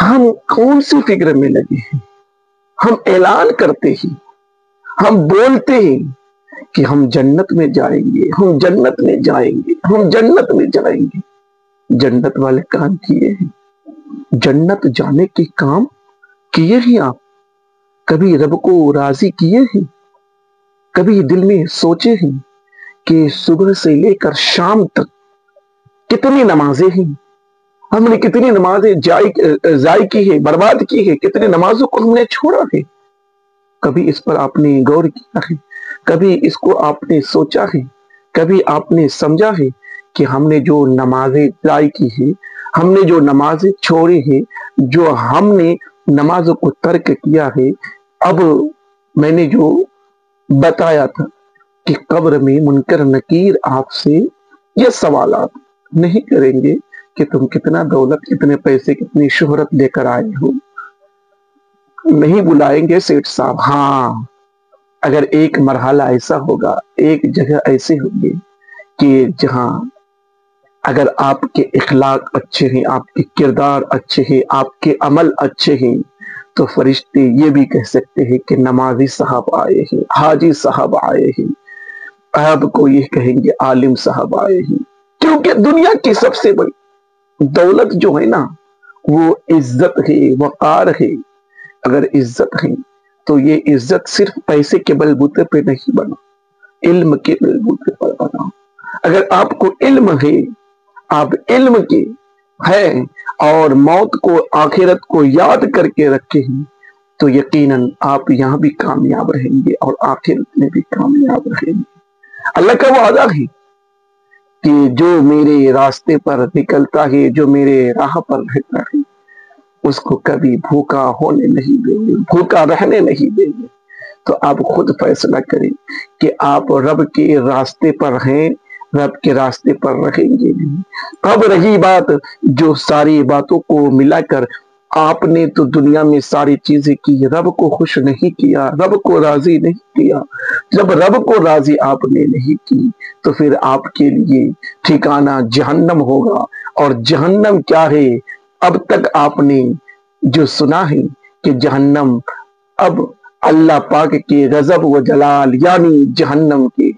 ہم کون سی فکر میں لگے ہیں؟ ہم اعلان کرتے ہیں، ہم بولتے ہیں کہ ہم جنت میں جائیں گے، ہم جنت میں جائیں گے، ہم جنت میں جائیں گے۔ جنت والے کام کیے ہیں؟ جنت جانے کے کام کیے ہیں آپ؟ کبھی رب کو راضی کیے ہیں؟ کبھی دل میں سوچے ہیں کہ صبح سے لے کر شام تک کتنی نمازیں ہیں، ہم نے کتنی نمازیں ضائع کی ہے، برباد کی ہے، کتنی نمازوں کو ہم نے چھوڑا ہے؟ کبھی اس پر آپ نے غور کیا ہے؟ کبھی اس کو آپ نے سوچا ہے؟ کبھی آپ نے سمجھا ہے کہ ہم نے جو نمازیں ضائع کی ہے، ہم نے جو نمازیں چھوڑی ہے، جو ہم نے نمازوں کو ترک کیا ہے؟ اب میں نے جو بتایا تھا کہ قبر میں منکر نکیر آپ سے یہ سوالات نہیں کریں گے کہ تم کتنا دولت، کتنے پیسے، کتنی شہرت لے کر آئے ہو۔ نہیں بلائیں گے سیٹھ صاحب، ہاں اگر ایک مرحلہ ایسا ہوگا، ایک جگہ ایسے ہوگی کہ جہاں اگر آپ کے اخلاق اچھے ہیں، آپ کے کردار اچھے ہیں، آپ کے عمل اچھے ہیں، تو فرشتے یہ بھی کہہ سکتے ہیں کہ نمازی صاحب آئے ہیں، حاجی صاحب آئے ہیں، آپ کو یہ کہیں گے عالم صاحب آئے ہیں۔ کیونکہ دنیا کی سب سے بڑی دولت جو ہے نا، وہ عزت ہے، وقار ہے۔ اگر عزت ہے تو یہ عزت صرف پیسے کے بلبوتے پہ نہیں بنا، علم کے بلبوتے پر بنا۔ اگر آپ کو علم ہے، آپ علم کے ہیں اور موت کو، آخرت کو یاد کر کے رکھے ہیں، تو یقیناً آپ یہاں بھی کامیاب رہیں گے اور آخرت میں بھی کامیاب رہیں گے۔ اللہ کا وعدہ ہے کہ جو میرے راستے پر نکلتا ہے، جو میرے راہ پر رہتا ہے، اس کو کبھی بھوکا ہونے نہیں دیں گے، بھوکا رہنے نہیں دیں گے۔ تو آپ خود فیصلہ کریں کہ آپ رب کے راستے پر ہیں، رب کے راستے پر رہیں گے نہیں۔ اب رہی بات جو ساری باتوں کو ملا کر آپ نے تو دنیا میں ساری چیزیں کی، رب کو خوش نہیں کیا، رب کو راضی نہیں کیا۔ جب رب کو راضی آپ نے نہیں کی تو پھر آپ کے لیے ٹھکانہ جہنم ہوگا۔ اور جہنم کیا ہے؟ اب تک آپ نے جو سنا ہے کہ جہنم، اب اللہ پاک کے غضب و جلال یعنی جہنم کے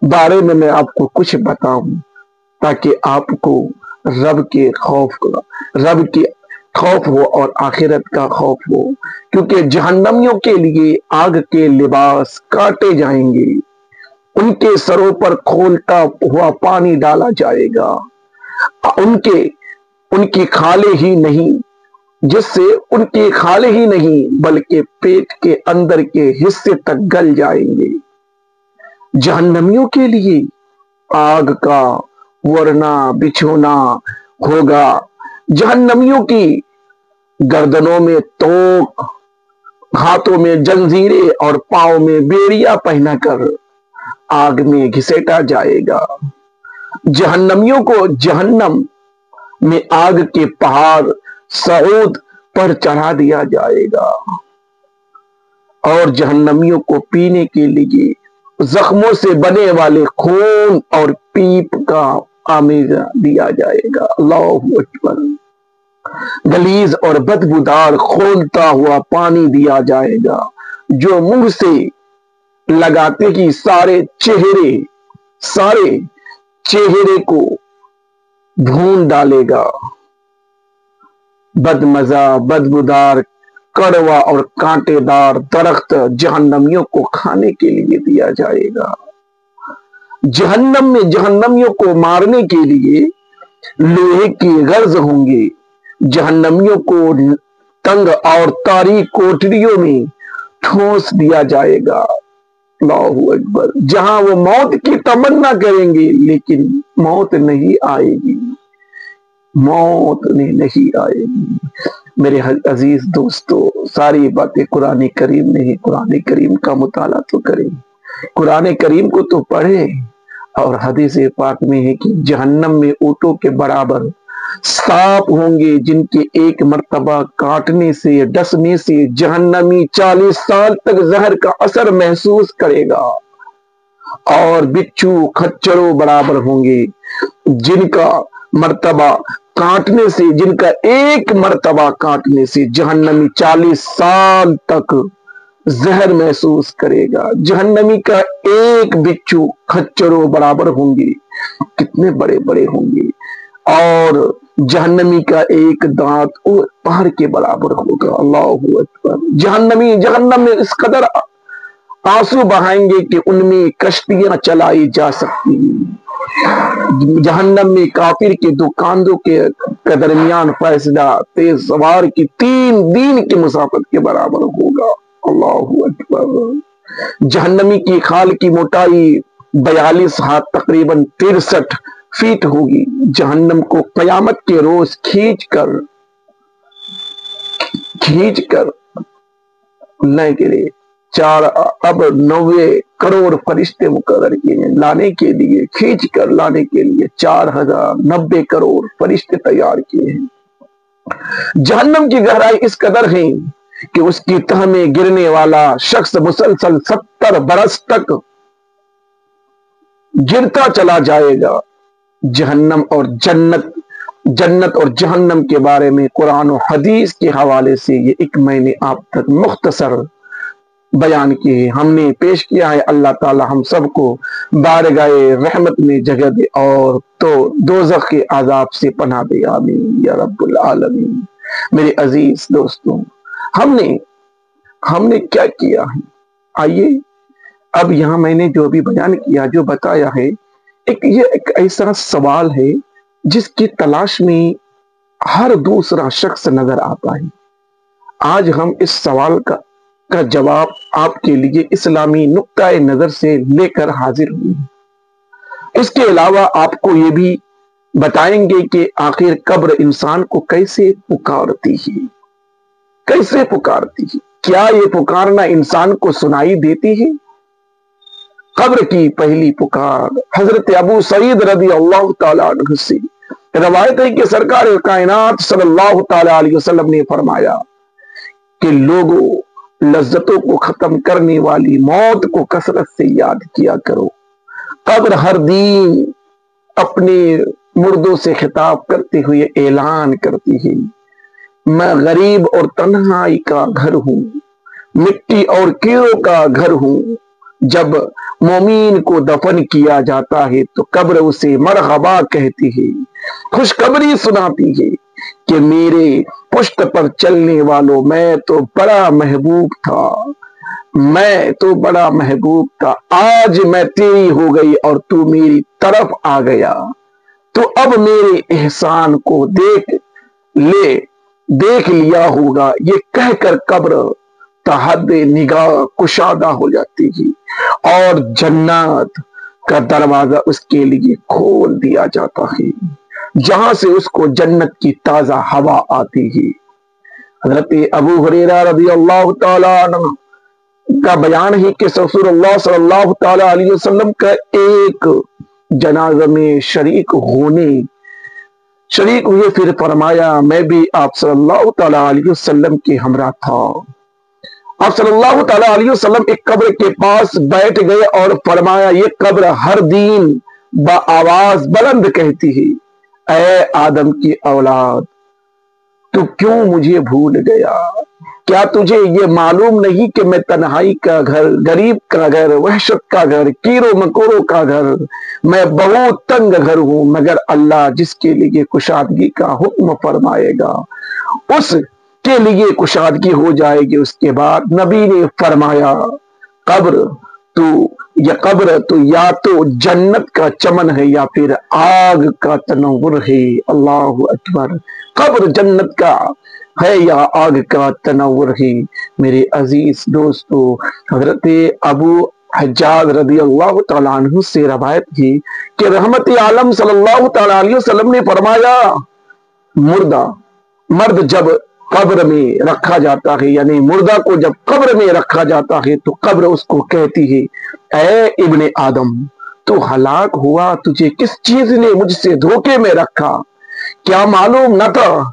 بارے میں آپ کو کچھ بتاؤں تاکہ آپ کو رب کے خوف ہو اور آخرت کا خوف ہو۔ کیونکہ جہنمیوں کے لیے آگ کے لباس کاٹے جائیں گے، ان کے سروں پر کھولتا ہوا پانی ڈالا جائے گا، ان کی کھالیں ہی نہیں، جس سے ان کی کھالیں ہی نہیں بلکہ پیٹ کے اندر کے حصے تک گل جائیں گے۔ جہنمیوں کے لیے آگ کا ورنا بچھونا ہوگا، جہنمیوں کی گردنوں میں توق، ہاتھوں میں جنزیریں اور پاؤں میں بیڑیاں پہنا کر آگ میں گھسیٹا جائے گا۔ جہنمیوں کو جہنم میں آگ کے پہاڑ صعود پر چڑھا دیا جائے گا اور جہنمیوں کو پینے کے لیے زخموں سے بنے والے خون اور پیپ کا آمیزہ دیا جائے گا۔ اللہ اکبر۔ غلیظ اور بدبودار کھولتا ہوا پانی دیا جائے گا جو منہ سے لگاتے ہی سارے چہرے کو بھون ڈالے گا۔ بدمزہ، بدبودار، کڑوا اور کانٹے دار درخت جہنمیوں کو کھانے کے لیے دیا جائے گا۔ جہنم میں جہنمیوں کو مارنے کے لیے لوہے کی غرض ہوں گے۔ جہنمیوں کو تنگ اور تاریک کوٹریوں میں ٹھونس دیا جائے گا۔ اللہ اکبر۔ جہاں وہ موت کی تمنا کریں گے لیکن موت نہیں آئے گی، موت نہیں آئے گی۔ میرے عزیز دوستو، ساری باتیں قرآن کریم میں ہی، قرآن کریم کا مطالعہ تو کریں، قرآن کریم کو تو پڑھیں۔ اور حدیث پاک میں ہے کہ جہنم میں اونٹوں کے برابر سانپ ہوں گے جن کے ایک مرتبہ کاٹنے سے، ڈسنے سے جہنمی 40 سال تک زہر کا اثر محسوس کرے گا۔ اور بچھو خچروں برابر ہوں گے جن کا مرتبہ کاٹنے سے، جن کا ایک مرتبہ کاٹنے سے جہنمی 40 سال تک زہر محسوس کرے گا۔ جہنمی کا ایک بچھو کھچروں برابر ہوں گے، کتنے بڑے بڑے ہوں گے، اور جہنمی کا ایک دانت پہاڑ کے برابر ہوگا۔ اللہ اکبر۔ جہنم میں اس قدر آنسو بہائیں گے کہ ان میں کشتیاں چلائی جا سکتی ہیں۔ جہنم میں کافر کے دو کاندھوں کے درمیان فاصلہ تیز سوار کی 3 دن کی مسافت کے برابر ہوگا۔ اللہ اکبر۔ جہنمی کی کھال کی موٹائی 42 ہاتھ تقریباً 63 فیٹ ہوگی۔ جہنم کو قیامت کے روز کھینچ کر لانے کے لیے 90 کروڑ فرشتے مقرر کیے ہیں۔ لانے کے لیے، کھینچ کر لانے کے لیے 4090 کروڑ فرشتے تیار کیے ہیں۔ جہنم کی گہرائی اس قدر ہے کہ اس کی تہ میں گرنے والا شخص مسلسل 70 برس تک گرتا چلا جائے گا۔ جہنم اور جنت اور جہنم کے بارے میں قرآن و حدیث کے حوالے سے یہ ایک میں نے آپ تک مختصر بیان کی ہے، ہم نے پیش کیا ہے۔ اللہ تعالی ہم سب کو بارگاہ رحمت میں جگہ دے اور تو دوزخ کے عذاب سے پناہ دے، آمین یا رب العالمین۔ میرے عزیز دوستوں، ہم نے کیا کیا ہے؟ آئیے اب یہاں میں نے جو بھی بیان کیا، جو بتایا ہے، یہ ایک ایسا سوال ہے جس کی تلاش میں ہر دوسرا شخص نظر آتا ہے۔ آج ہم اس سوال کا جواب آپ کے لیے اسلامی نقطۂ نظر سے لے کر حاضر ہوئے ہیں۔ اس کے علاوہ آپ کو یہ بھی بتائیں گے کہ آخر قبر انسان کو کیسے پکارتی ہے، کیسے پکارتی ہے، کیا یہ پکارنا انسان کو سنائی دیتی ہے؟ قبر کی پہلی پکار حضرت ابو سعید رضی اللہ تعالیٰ عنہ سے روایت ہے کہ سرکار کائنات صلی اللہ تعالیٰ علیہ وسلم نے فرمایا کہ لوگوں، لذتوں کو ختم کرنے والی موت کو کثرت سے یاد کیا کرو۔ قبر ہر دن اپنے مردوں سے خطاب کرتے ہوئے اعلان کرتی ہے، میں غریب اور تنہائی کا گھر ہوں، مٹی اور کیڑوں کا گھر ہوں۔ جب مومین کو دفن کیا جاتا ہے تو قبر اسے مرحبا کہتی ہے، خوشخبری سناتی ہے کہ میرے پشت پر چلنے والوں، میں تو بڑا محبوب تھا، آج میں تیری ہو گئی اور تو میری طرف آ گیا، تو اب میرے احسان کو دیکھ لیا ہوگا۔ یہ کہہ کر قبر تحد نگاہ کشادہ ہو جاتی ہے اور جنت کا دروازہ اس کے لیے کھول دیا جاتا ہے، جہاں سے اس کو جنت کی تازہ ہوا آتی ہے۔ حضرت ابو ہریرہ رضی اللہ تعالیٰ عنہ کا بیان ہے کہ رسول اللہ صلی اللہ تعالیٰ علیہ وسلم کا ایک جنازہ میں شریک ہوئے، پھر فرمایا میں بھی آپ صلی اللہ تعالیٰ علیہ وسلم کے ہمراہ تھا۔ آپ صلی اللہ تعالیٰ علیہ وسلم ایک قبر کے پاس بیٹھ گئے اور فرمایا، یہ قبر ہر دن بآواز بلند کہتی ہے، اے آدم کی اولاد، تو کیوں مجھے بھول گیا؟ کیا تجھے یہ معلوم نہیں کہ میں تنہائی کا گھر، غریب کا گھر، وحشت کا گھر، کیڑوں مکوڑوں کا گھر، میں بہت تنگ گھر ہوں، مگر اللہ جس کے لیے کشادگی کا حکم فرمائے گا اس کے لیے کشادگی ہو جائے گی۔ اس کے بعد نبی نے فرمایا، قبر تو یا تو جنت کا چمن ہے یا پھر آگ کا تنور ہے۔ اللہ اکبر۔ قبر جنت کا ہے یا آگ کا تنور ہے۔ میرے عزیز دوستو، حضرت ابو حجاج رضی اللہ تعالیٰ عنہ سے روایت کی کہ رحمت عالم صلی اللہ تعالیٰ علیہ وسلم نے فرمایا، مرد جب قبر میں رکھا جاتا ہے، یعنی مردہ کو جب قبر میں رکھا جاتا ہے تو قبر اس کو کہتی ہے، اے ابن آدم، تو ہلاک ہوا، تجھے کس چیز نے مجھ سے دھوکے میں رکھا؟ کیا معلوم نہ تھا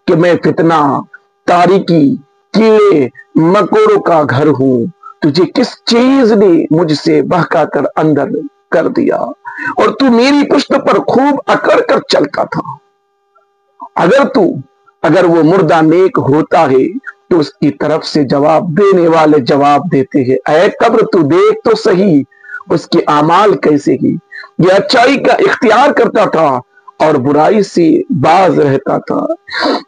کہ میں فتنہ، تاریکی، کیڑے مکوڑوں کا گھر ہوں؟ تجھے کس چیز نے مجھ سے بہکا کر اندر کر دیا؟ اور تو میری پشت پر خوب اکڑ کر چلتا تھا. اگر وہ مردہ نیک ہوتا ہے تو اس کی طرف سے جواب دینے والے جواب دیتے ہیں، اے قبر تو دیکھ تو صحیح اس کے اعمال کیسے ہی. یہ اچائی کا اختیار کرتا تھا اور برائی سے باز رہتا تھا.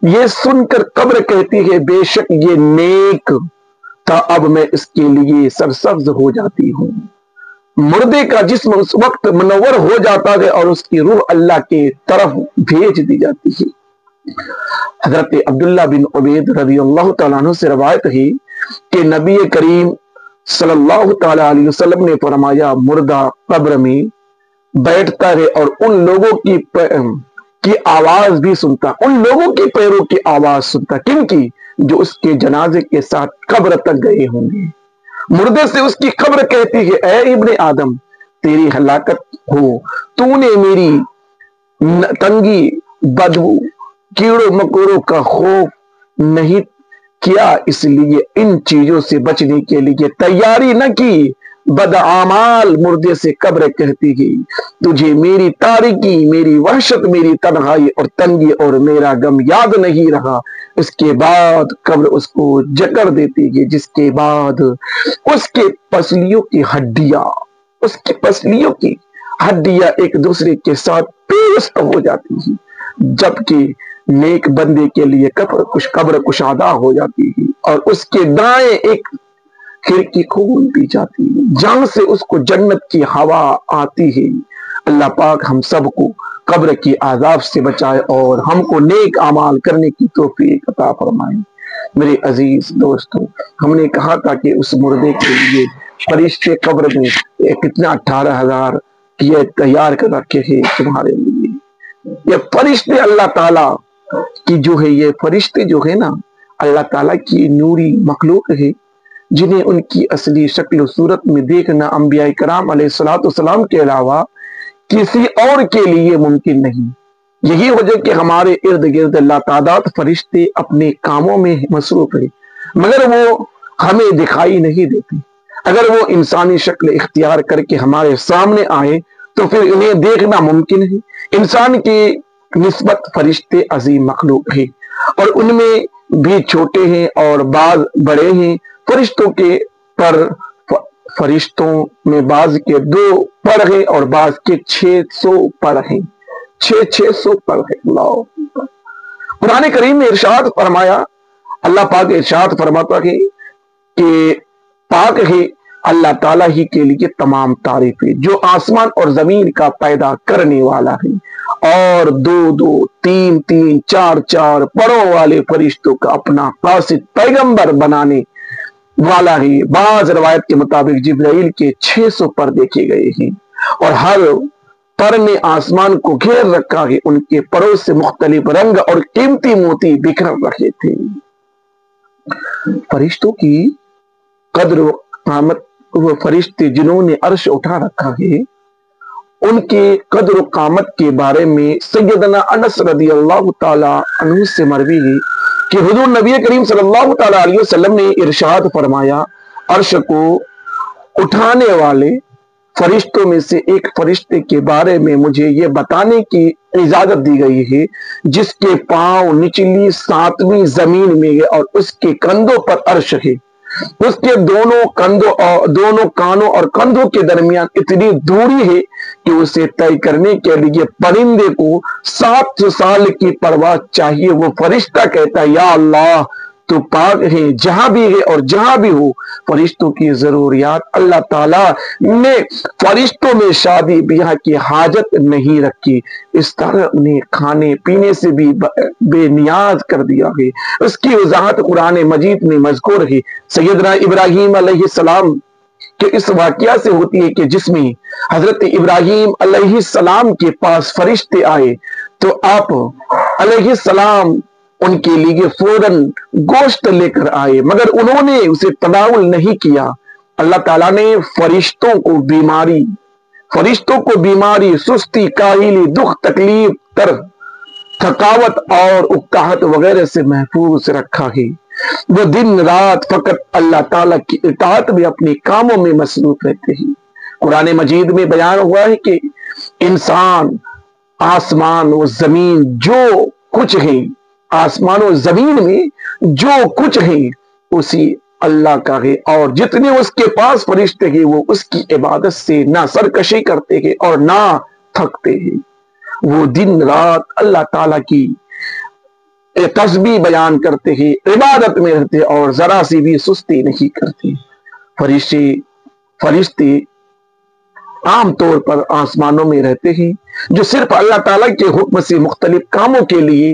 یہ سن کر قبر کہتی ہے، بے شک یہ نیک تھا، اب میں اس کے لیے سرسبز ہو جاتی ہوں. مردے کا جسم اس وقت منور ہو جاتا ہے اور اس کی روح اللہ کے طرف بھیج دی جاتی ہے. حضرت عبداللہ بن عبید رضی اللہ تعالیٰ عنہ سے روایت ہے کہ نبی کریم صلی اللہ تعالیٰ علیہ وسلم نے فرمایا، مردہ قبر میں بیٹھتا ہے اور ان لوگوں کی آواز بھی سنتا، ان لوگوں کے پیروں کی آواز سنتا، کن کی؟ جو اس کے جنازے کے ساتھ قبر تک گئے ہوں گے. مردے سے اس کی قبر کہتی ہے، اے ابن آدم تیری ہلاکت ہو، تو نے میری تنگی، بدبو، کیڑوں مکوڑوں کا خوف نہیں کیا، اس لیے ان چیزوں سے بچنے کے لیے تیاری نہ کی. بدعمال مردے سے قبر کہتی ہے، تجھے میری تاریکی، میری وحشت، میری تنہائی اور تنگی اور میرا غم یاد نہیں رہا. اس کے بعد قبر اس کو جکڑ دیتی ہے، جس کے بعد اس کے پسلیوں کی ہڈیاں ایک دوسرے کے ساتھ پیوست ہو جاتی ہیں، جبکہ نیک بندے کے لیے قبر کشادہ ہو جاتی ہے اور اس کے دائیں ایک کھڑکی کھول دی جاتی ہے جہاں سے اس کو جنت کی ہوا آتی ہے. اللہ پاک ہم سب کو قبر کی عذاب سے بچائے اور ہم کو نیک اعمال کرنے کی توفیق عطا فرمائے. میرے عزیز دوستوں، ہم نے کہا تھا کہ اس مردے کے لیے فرشتے قبر میں کتنا 18,000 یہ تیار کر رکھے ہیں تمہارے لیے. یہ فرشتے اللہ تعالیٰ کی جو ہے، یہ فرشتے جو ہے نا اللہ تعالیٰ کی نوری مخلوق ہے، جنہیں ان کی اصلی شکل و صورت میں دیکھنا انبیاء کرام علیہ السلام کے علاوہ کسی اور کے لیے ممکن نہیں. یہی وجہ کہ ہمارے ارد گرد اللہ تعداد فرشتے اپنے کاموں میں مصروف ہیں، مگر وہ ہمیں دکھائی نہیں دیتے. اگر وہ انسانی شکل اختیار کر کے ہمارے سامنے آئے تو پھر انہیں دیکھنا ممکن ہے. انسان کی نسبت فرشتے عظیم مخلوق ہے اور ان میں بھی چھوٹے ہیں اور بعض بڑے ہیں. فرشتوں میں بعض کے 2 پر ہیں اور بعض کے 600 پر ہیں. 600 پر ہے. اللہ قرآن کریم میں ارشاد فرمایا، اللہ پاک ارشاد فرماتا ہے کہ پاک ہے اللہ تعالیٰ ہی کے لیے تمام تعریف ہے جو آسمان اور زمین کا پیدا کرنے والا ہے اور 2-2 3-3 4-4 پروں والے فرشتوں کا اپنا قاصد پیغمبر بنانے والا ہے. بعض روایت کے مطابق جبرائیل کے 600 پر دیکھے گئے ہیں اور ہر پر نے آسمان کو گھیر رکھا ہے. ان کے پروں سے مختلف رنگ اور قیمتی موتی بکھر رہے تھے. فرشتوں کی قدر و قامت، وہ فرشتے جنہوں نے عرش اٹھا رکھا ہے، ان کے قدر و قامت کے بارے میں سیدنا انس رضی اللہ تعالی عنہ سے مروی ہے کہ حضور نبی کریم صلی اللہ تعالی علیہ وسلم نے ارشاد فرمایا، عرش کو اٹھانے والے فرشتوں میں سے ایک فرشتے کے بارے میں مجھے یہ بتانے کی اجازت دی گئی ہے جس کے پاؤں نچلی 7ویں زمین میں ہے اور اس کے کندھوں پر عرش ہے. اس کے دونوں کانوں اور کندھوں کے درمیان اتنی دوری ہے کہ اسے طے کرنے کے لیے پرندے کو 7 سال کی پرواز چاہیے. وہ فرشتہ کہتا ہے، یا اللہ تو پاک ہے جہاں بھی ہے اور جہاں بھی ہو. فرشتوں کی ضروریات اللہ تعالیٰ نے فرشتوں میں شادی بیاہ کی حاجت نہیں رکھی، اس طرح انہیں کھانے پینے سے بھی بے نیاز کر دیا ہے. اس کی وضاحت قرآن مجید میں مذکور ہے. سیدنا ابراہیم علیہ السلام کہ اس واقعہ سے ہوتی ہے کہ جس میں حضرت ابراہیم علیہ السلام کے پاس فرشتے آئے تو آپ علیہ السلام ان کے لیے فوراً گوشت لے کر آئے، مگر انہوں نے اسے تناول نہیں کیا. اللہ تعالیٰ نے فرشتوں کو بیماری، سستی، کاہلی، دکھ، تکلیف، تھکاوٹ اور اکتاہٹ وغیرہ سے محفوظ رکھا ہے. وہ دن رات فقط اللہ تعالیٰ کی اطاعت میں اپنے کاموں میں مصروف رہتے ہیں. قرآن مجید میں بیان ہوا ہے کہ انسان، آسمان و زمین جو کچھ ہے، آسمان و زمین میں جو کچھ ہے اسی اللہ کا ہے، اور جتنے اس کے پاس فرشتے ہیں وہ اس کی عبادت سے نہ سرکشی کرتے ہیں اور نہ تھکتے ہیں۔ وہ دن رات اللہ تعالیٰ کی تسبیح بیان کرتے ہیں، عبادت میں رہتے ہیں اور ذرا سی بھی سستی نہیں کرتے۔ فرشتے عام طور پر آسمانوں میں رہتے ہیں، جو صرف اللہ تعالیٰ کے حکم سے مختلف کاموں کے لیے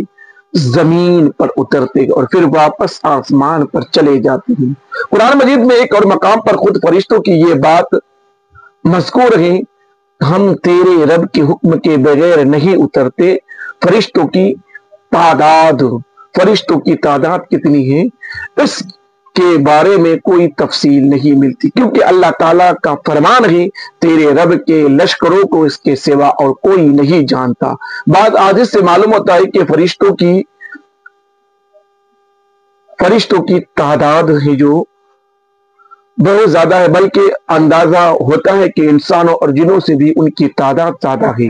زمین پر اترتے ہیں اور پھر واپس آسمان پر چلے جاتے ہیں۔ قرآن مجید میں ایک اور مقام پر خود فرشتوں کی یہ بات مذکور ہے، ہم تیرے رب کے حکم کے بغیر نہیں اترتے۔ فرشتوں کی تعداد کتنی ہے اس کے بارے میں کوئی تفصیل نہیں ملتی، کیونکہ اللہ تعالیٰ کا فرمان ہے تیرے رب کے لشکروں کو اس کے سوا اور کوئی نہیں جانتا۔ بعد حدیث سے معلوم ہوتا ہے کہ فرشتوں کی تعداد ہے جو بہت زیادہ ہے، بلکہ اندازہ ہوتا ہے کہ انسانوں اور جنوں سے بھی ان کی تعداد زیادہ ہے۔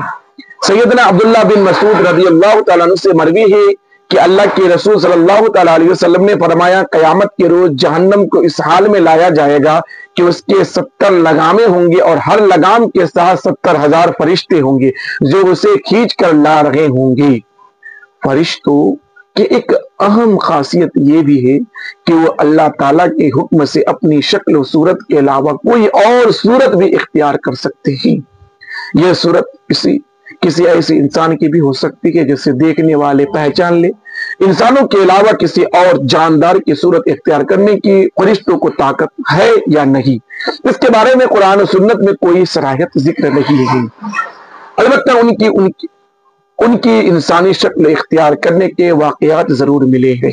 سیدنا عبداللہ بن مسعود رضی اللہ تعالیٰ عنہ سے مروی ہے کہ اللہ کے رسول صلی اللہ تعالیٰ علیہ وسلم نے فرمایا قیامت کے روز جہنم کو اس حال میں لایا جائے گا کہ اس کے 70 لگامیں ہوں گے اور ہر لگام کے ساتھ 70,000 فرشتے ہوں گے جو اسے کھینچ کر لا رہے ہوں گے۔ فرشتوں کی ایک اہم خاصیت یہ بھی ہے کہ وہ اللہ تعالیٰ کے حکم سے اپنی شکل و صورت کے علاوہ کوئی اور صورت بھی اختیار کر سکتے ہیں۔ یہ صورت کسی ایسے انسان کی بھی ہو سکتی ہے جسے دیکھنے والے پہچان لے۔ انسانوں کے علاوہ کسی اور جاندار کی صورت اختیار کرنے کی فرشتوں کو طاقت ہے یا نہیں، اس کے بارے میں قرآن و سنت میں کوئی صراحت ذکر نہیں ہے۔ البتہ ان کی انسانی شکل اختیار کرنے کے واقعات ضرور ملے ہیں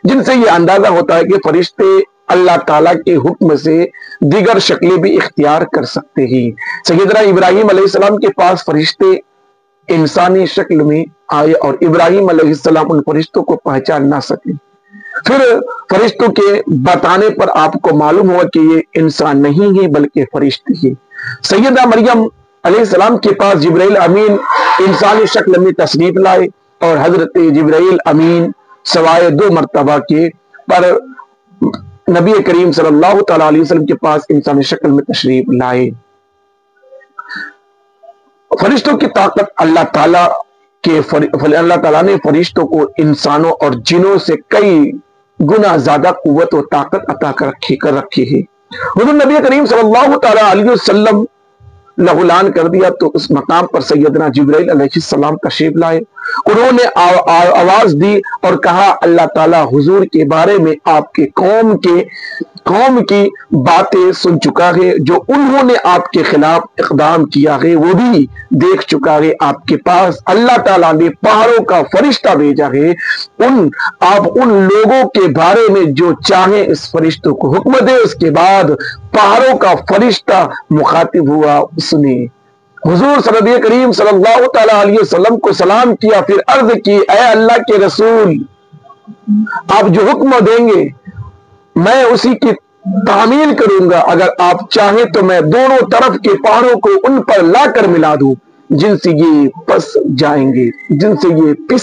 جن سے یہ اندازہ ہوتا ہے کہ فرشتے اللہ تعالیٰ کے حکم سے دیگر شکلیں بھی اختیار کر سکتے ہیں۔ سیدنا ابراہیم علیہ السلام کے پاس فرشتے انسانی شکل میں آئے اور ابراہیم علیہ السلام ان فرشتوں کو پہچان نہ سکے۔ پھر فرشتوں کے بتانے پر آپ کو معلوم ہوا کہ یہ انسان نہیں ہے بلکہ فرشتے ہیں۔ سیدہ مریم علیہ السلام کے پاس جبرائیل امین انسانی شکل میں تشریف لائے اور حضرت جبرائیل امین سوائے 2 مرتبہ کے پر نبی کریم صلی اللہ تعالیٰ علیہ وسلم کے پاس انسانی شکل میں تشریف لائے۔ فرشتوں کی طاقت اللہ تعالیٰ نے فرشتوں کو انسانوں اور جنوں سے کئی گنا زیادہ قوت و طاقت عطا کر رکھی ہے۔ حضور نبی کریم صلی اللہ تعالیٰ علیہ وسلم اعلان کر دیا تو اس مقام پر سیدنا جبرائیل علیہ السلام تشریف لائے۔ انہوں نے آواز دی اور کہا اللہ تعالیٰ حضور کے بارے میں آپ کے قوم کی باتیں سن چکا ہے، جو انہوں نے آپ کے خلاف اقدام کیا ہے وہ بھی دیکھ چکا ہے۔ آپ کے پاس اللہ تعالیٰ نے پہاڑوں کا فرشتہ بھیجا ہے، آپ ان لوگوں کے بارے میں جو چاہیں اس فرشتوں کو حکم دے۔ اس کے بعد پہاڑوں کا فرشتہ مخاطب ہوا، اس نے حضور صلی اللہ کریم صلی اللہ تعالیٰ علیہ وسلم کو سلام کیا، پھر عرض کی اے اللہ کے رسول، آپ جو حکم دیں گے میں اسی کی تعمیل کروں گا، اگر آپ چاہیں تو میں دونوں طرف کے پہاڑوں کو ان پر لا کر ملا دوں جن سے یہ پس جائیں گے، جن سے یہ پس